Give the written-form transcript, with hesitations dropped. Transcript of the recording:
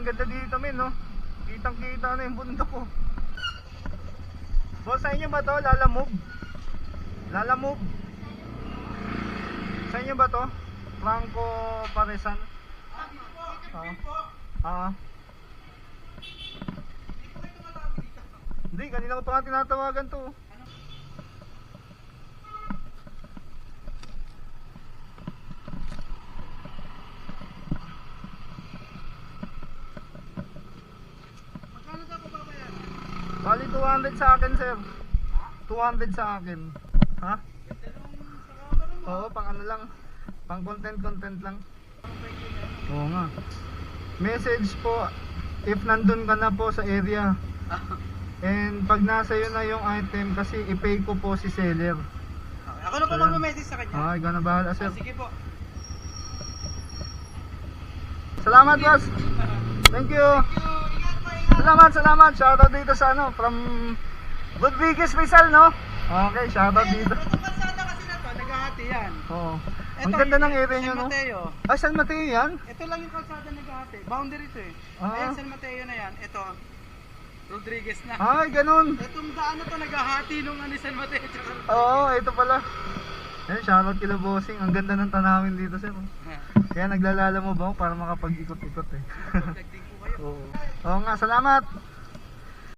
ang ganda dito men, no? Kitang kita na yung bundok ko. Boss, sa inyo ba to? Lalamove? Lalamove? Sa inyo ba to? Franco Paresan? Hindi, kanina ko pa nga tinatawagan to. Magkano ka babayaran? Bali 200 sa akin, sir. 200 sa akin. Ha? Oo, pang ano lang. Pang content lang. Oo nga. Message po if nandun ka na po sa area. And pag nasa iyo na yung item, kasi i-pay ko po si seller. Okay. Ako na po mag-message sa kanya. Ay, ikaw na bahala, sir. Sige po. Salamat, boss. Thank you. Salamat. Shoutout dito sa ano, from Rodriguez Rizal, no? Okay, shoutout dito. Itong kalsada kasi na to, naghahati yan. Oo. Ang ganda ng area nyo, San no? Mateo. Ay, San Mateo yan? Ito lang yung kalsada naghahati. Boundary to eh. Ah. Ayan, San Mateo na yan. Ito, Rodriguez na. Ay, ganun. Itong daan na to, naghahati nung ano, San Mateo. Oo, ito pala. Ayun, shoutout kila bossing. Ang ganda ng tanawin dito, sir. Kaya naglalala mo ba ako para makapag-ikot-ikot eh. Nagding po kayo. Oo. Oo nga, salamat.